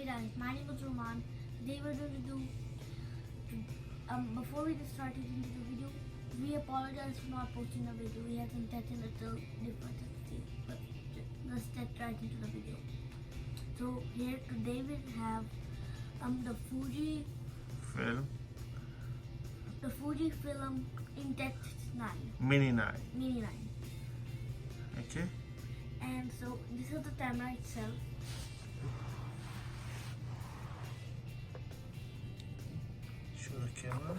guys, my name is Orman. Today we're going to do, before we get started into the video, we apologize for not posting the video. We had some technical difficulties, but let's get right into the video. So here today we have the Fujifilm Instax 9. Mini 9. Mini 9. Okay. And so this is the camera itself. Show the camera.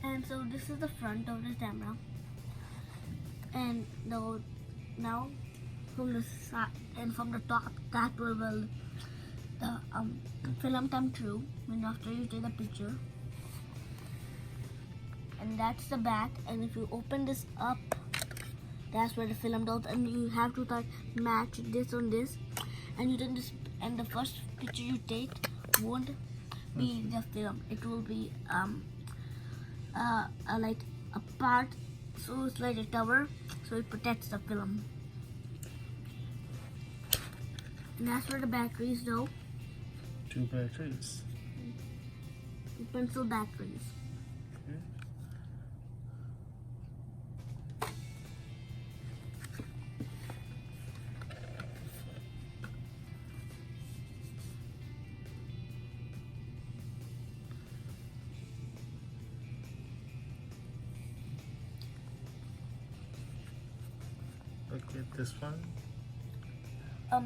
And so this is the front of the camera. And now from the side and from the top, that will the film come through when after you take the picture. And that's the back, and if you open this up, that's where the film goes, and you have to match this on this, and you then and the first picture you take won't be the film. It will be like a part, so it's like a cover, so it protects the film. And that's where the batteries go. 2 batteries. Pencil batteries. Okay, this one.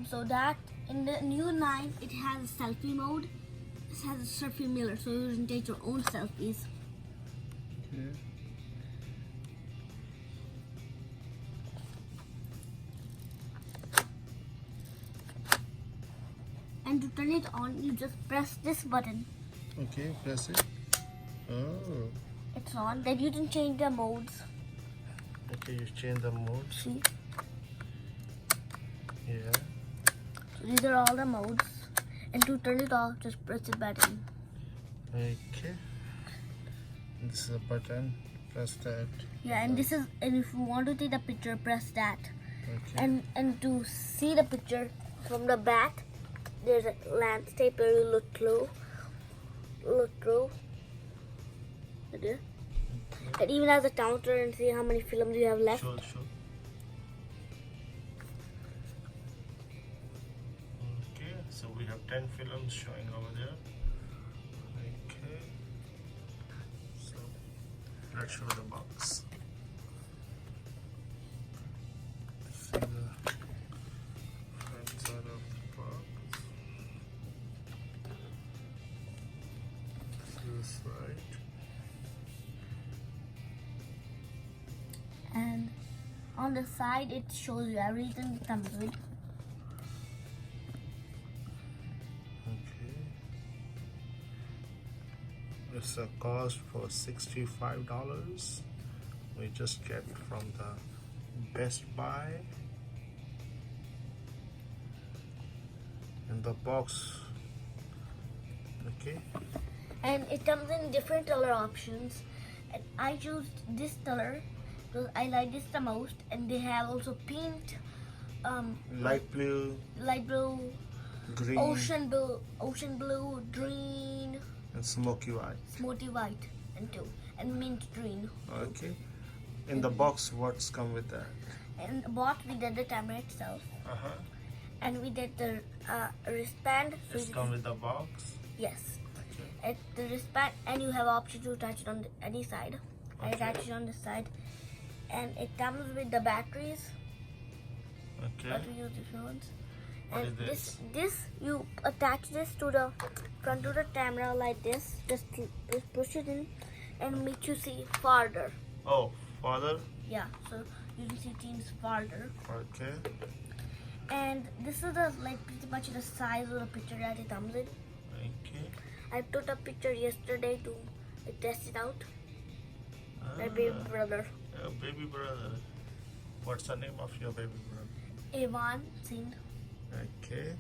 So that in the new 9, it has a selfie mode. It has a selfie mirror, so you can take your own selfies. Okay. And to turn it on, you just press this button. Okay, press it. Oh. It's on. Then you can change the modes. Okay, you change the mode. See? Yeah. So these are all the modes. And to turn it off, just press the button. Okay. This is a button. Press that. Yeah, and this is, and if you want to take the picture, press that. Okay. And to see the picture from the back, there's a landscape where you look through. Okay. It even has a counter and see how many films you have left. Sure. Okay, so we have 10 films showing over there. Okay. So let's show the box. See the front side of the box. This side. And on the side, it shows you everything it comes with. Okay. It's a cost for $65. We just get from the Best Buy. In the box. Okay. And it comes in different color options. And I chose this color because I like this the most. And they have also pink, Light blue, green, ocean blue, green, and smoky white. and mint green. Okay. In the box, what's come with that? And bought we did the camera itself, and we did the wristband. So It's come with the box. yes, Okay. at the wristband, and you have option to attach it on any side. I Okay. attach it on this side, and it comes with the batteries. Okay. What we use different ones. What And is this you attach this to the front of the camera like this. Just push it in and make you see farther. Oh, father. Yeah, so you can see things farther. Okay. And this is pretty much the size of the picture that it comes in. Okay. I took a picture yesterday to test it out. My baby brother, Your baby brother. What's the name of your baby brother? Evan Singh. Okay.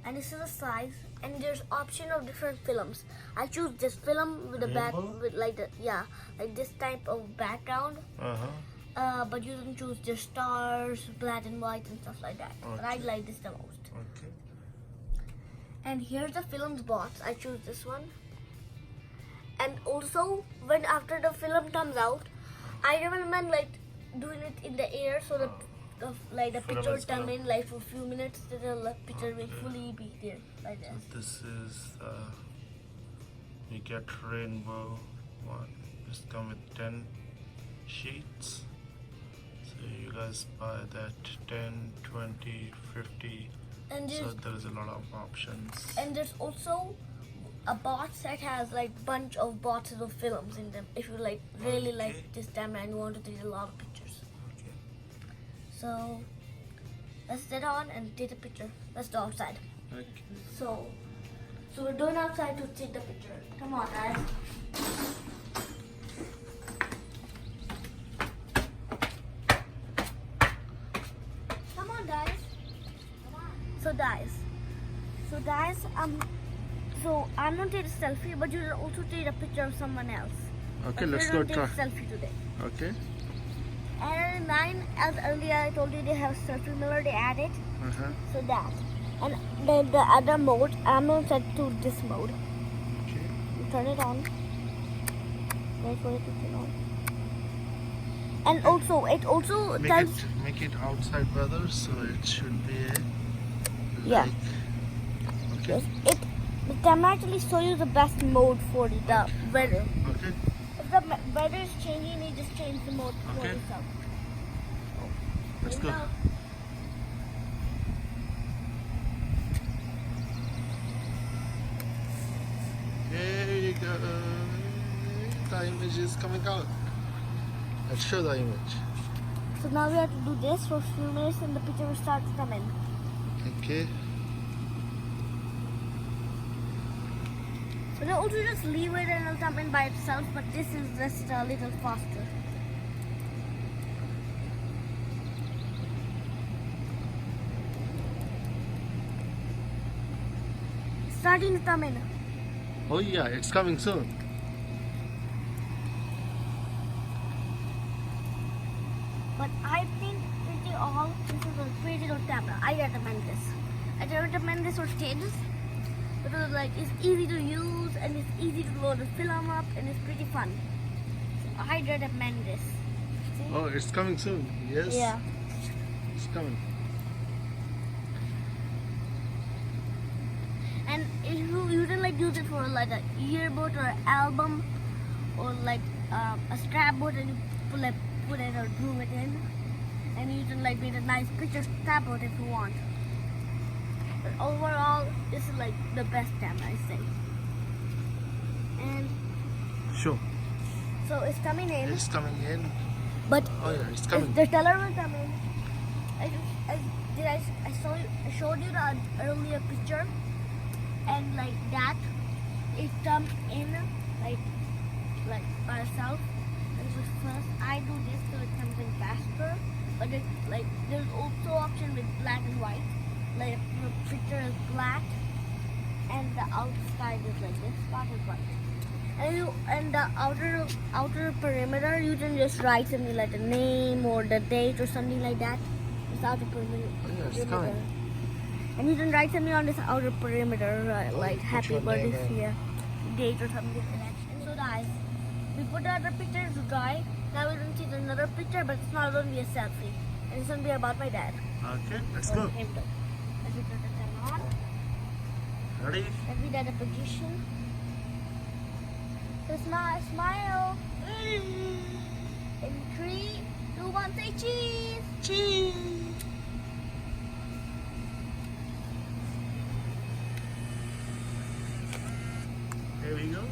And this is the size. and there's option of different films. I choose this film with a back Rainbow? with like this type of background. But you can choose the stars, black and white and stuff like that. But I Okay. like this the most. Okay. And here's the films box. I choose this one. And also, when after the film comes out, I recommend like doing it in the air so the Film picture is come gonna- in like for a few minutes. So the picture will fully be there like So this. this is we get rainbow one. Just come with 10 sheets. So you guys buy that 10, 20, 50. And So there's there is a lot of options. and there's also a box that has like bunch of boxes of films in them. If you like really Okay. like this camera and you want to take a lot of pictures. Okay. So let's sit on and take a picture. Let's go outside. Okay. So we're going outside to take the picture. Come on, guys. Come on, guys. So guys, so I'm not taking a selfie, but you will also take a picture of someone else. Okay, But let's we're go gonna try. take a selfie today. Okay. And mine, as earlier I told you, they have selfie mirror. They added. So that. And then the other mode, I'm not set to this mode. Okay. You turn it on. Wait for it to turn on. And also, it also tells. Make it outside weather, so it should be Yeah. Okay. Yes, the camera actually show you the best mode for the weather. Okay. If the weather is changing, you just change the mode for Okay. yourself. Let's go. Now, There you go. The image is coming out. Let's show the image. so now we have to do this for a few minutes, and the picture will start to come in. Okay. So they also just leave it and it'll come in by itself, but this is just a little faster. Starting to come in. Oh yeah, it's coming soon. But I think this is a pretty good camera. I recommend this. I recommend this for stages because like it's easy to use and it's easy to load the film up and it's pretty fun. So I recommend this. See? Oh, it's coming soon. Yes. Yeah. It's coming. And if you can like use it for like a yearbook or an album or like a scrapbook and you put it or glue it in, and you can like make a nice picture scrapbook if you want. But overall, this is like the best camera, I say. And Sure. so it's coming in, It's coming in. but Oh yeah, it's coming. the color will come in. I showed you the earlier picture, and like that, it comes in like by itself. And so first I do this so it comes in faster. But there's also option with black and white. Like the picture is black and the outside is like this, black and white. And the outer perimeter, you can just write something like the name or the date or something like that. This outer perimeter. Oh, yeah, it's coming. And you can write something on this outer perimeter, like happy your birthday name and- here, date or something like that. And so guys, we put the other picture to dry. Now we're going to take another picture, but it's not going to be a selfie. And it's going to be about my dad. Okay, let's go. Here we go. Let me put the camera on. Ready? Let me get a position. So smile. In 3, 2, 1, say cheese. Cheese. Here we go.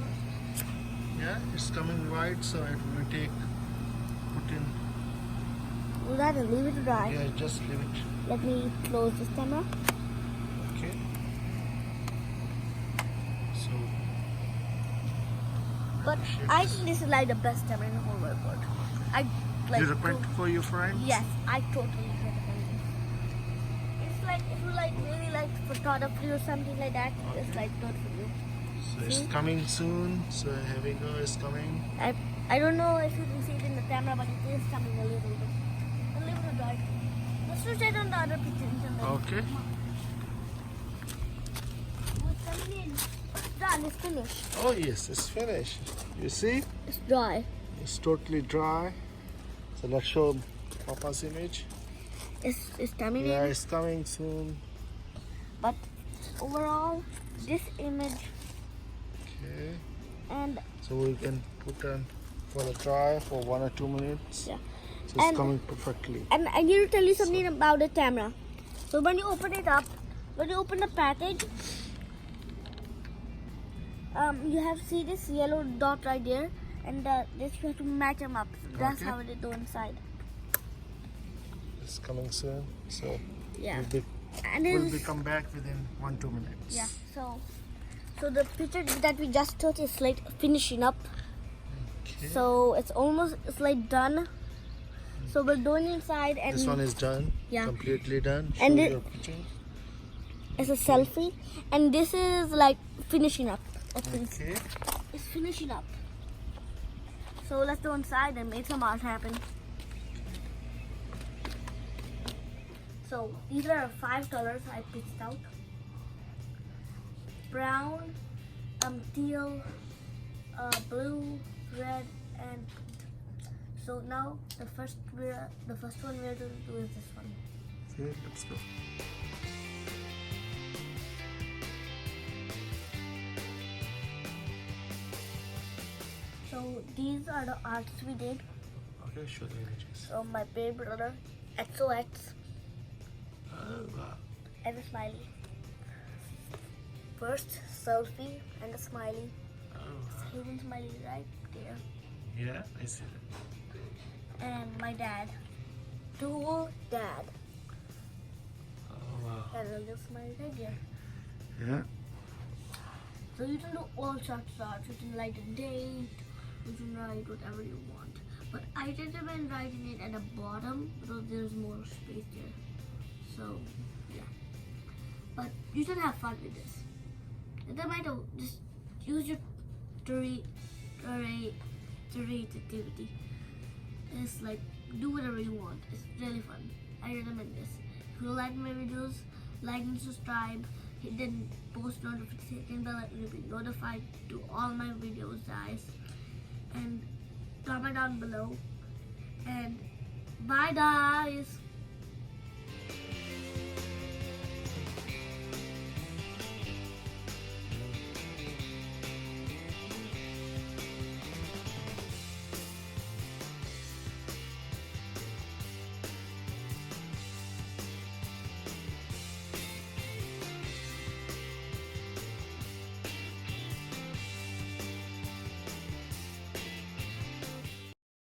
Yeah, it's coming right, so it will put in. Do that and leave it to dry. Yeah, just leave it. Let me close this camera. Okay. So. But I think this is like the best camera in the whole world. I like. You recommend for your friends? Yes, I totally recommend it. It's like if you like really like photography or something like that, it's like good for you. So it's coming soon. So here we go. It's coming. I don't know if you can see it in the camera, but it is coming a little bit. A little bit dark. Let's switch it on the other picture. Okay. What's coming in? It's done. It's finished. Oh yes, it's finished. You see? It's dry. It's totally dry. So let's show Papa's image. It's coming Yeah, in. it's coming soon. But overall, this image Okay. and So we can put on for the dry for 1 or 2 minutes. yeah. So it's And- coming perfectly. And I need to tell you something about the camera. So when you open it up, when you open the package, you have see this yellow dot right there, and this you have to match them up. So that's Okay. how they do inside. It's coming soon. So Yeah. And we'll it's, be come back within 1-2 minutes. yeah. So the picture that we just took is like finishing up. Okay. So it's like done. So we're doing inside, and This one is done. Yeah. Completely done. Show And your picture. it's a selfie, and this is like finishing up. Okay. It's finishing up. So let's go inside and make some art happen. So these are 5 colors I picked out: brown, teal, blue, red, and pink. So now the first one we're going to do is this one. Okay, let's go. So these are the arts we did. Okay, show the images. So my baby brother, XOX, Oh, wow. and a smiley. First selfie and a smiley. Oh, Hidden smiley right there. yeah, I see that. And my dad. Dual dad. Oh, wow. And a little smiley right there. Yeah. So you can do all sorts of art. You can write a date. You can write whatever you want. But I recommend writing it at the bottom because there's more space there. So yeah. But you should have fun with this. It doesn't matter. Just use your creativity. It's like do whatever you want. It's really fun. I recommend this. If you like my videos, like and subscribe. Hit the post notification bell and you'll be notified to all my videos, guys. And comment down below. And bye, guys.